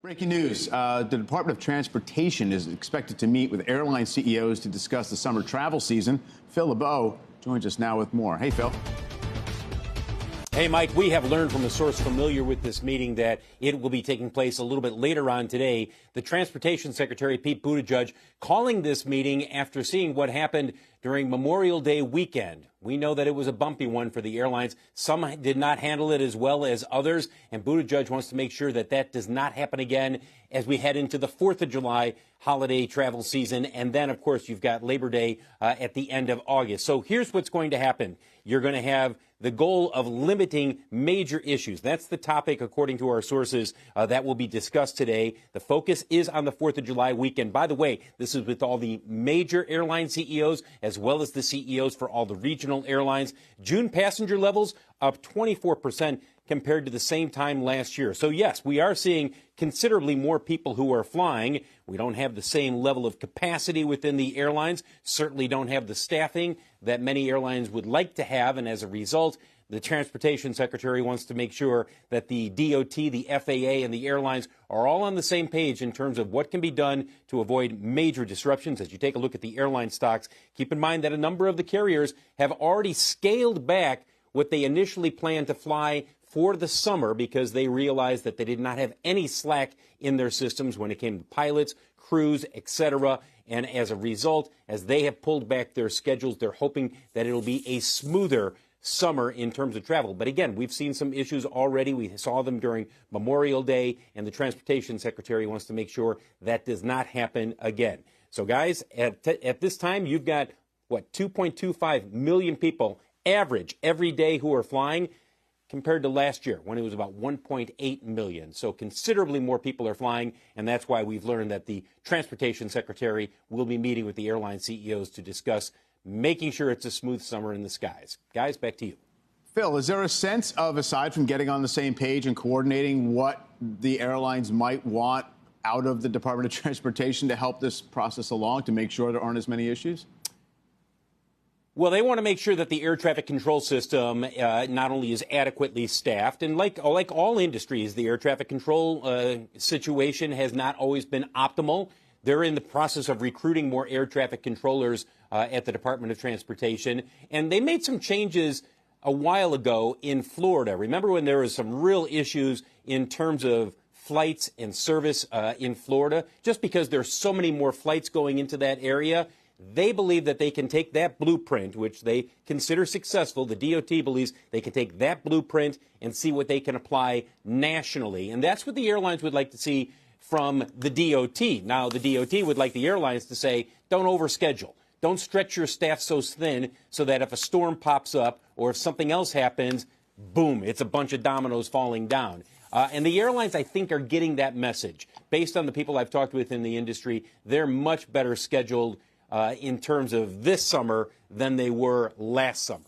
Breaking news. The Department of Transportation is expected to meet with airline CEOs to discuss the summer travel season. Phil LeBeau joins us now with more. Hey, Phil. Hey, Mike, we have learned from a source familiar with this meeting that it will be taking place a little bit later on today. The Transportation Secretary, Pete Buttigieg, calling this meeting after seeing what happened during Memorial Day weekend. We know that it was a bumpy one for the airlines. Some did not handle it as well as others, and Buttigieg wants to make sure that that does not happen again as we head into the 4th of July holiday travel season. And then, of course, you've got Labor Day at the end of August. So here's what's going to happen. You're going to have the goal of limiting major issues. That's the topic, according to our sources, that will be discussed today. The focus is on the 4th of July weekend. By the way, this is with all the major airline CEOs as well as the CEOs for all the regional airlines. June passenger levels up 24% compared to the same time last year. So, yes, we are seeing considerably more people who are flying. We don't have the same level of capacity within the airlines, certainly don't have the staffing that many airlines would like to have. And as a result, the Transportation Secretary wants to make sure that the DOT, the FAA, and the airlines are all on the same page in terms of what can be done to avoid major disruptions. As you take a look at the airline stocks, keep in mind that a number of the carriers have already scaled back what they initially planned to fly for the summer because they realized that they did not have any slack in their systems when it came to pilots, crews, etc. And as a result, as they have pulled back their schedules, they're hoping that it'll be a smoother summer in terms of travel. But again, we've seen some issues already. We saw them during Memorial Day, and the Transportation Secretary wants to make sure that does not happen again. So, guys, at this time, you've got, 2.25 million people average every day who are flying, compared to last year when it was about 1.8 million. So considerably more people are flying, and that's why we've learned that the Transportation Secretary will be meeting with the airline CEOs to discuss making sure it's a smooth summer in the skies. Guys, back to you. Phil, is there a sense of, aside from getting on the same page and coordinating, what the airlines might want out of the Department of Transportation to help this process along, to make sure there aren't as many issues? Well, they want to make sure that the air traffic control system not only is adequately staffed, and like all industries, the air traffic control situation has not always been optimal. They're in the process of recruiting more air traffic controllers at the Department of Transportation, and they made some changes a while ago in Florida. Remember when there was some real issues in terms of flights and service in Florida? Just because there's so many more flights going into that area, they believe that they can take that blueprint, which they consider successful. The DOT believes they can take that blueprint and see what they can apply nationally. And that's what the airlines would like to see from the DOT. Now, the DOT would like the airlines to say, don't overschedule. Don't stretch your staff so thin so that if a storm pops up or if something else happens, boom, it's a bunch of dominoes falling down. And the airlines, I think, are getting that message. Based on the people I've talked with in the industry, they're much better scheduled in terms of this summer than they were last summer.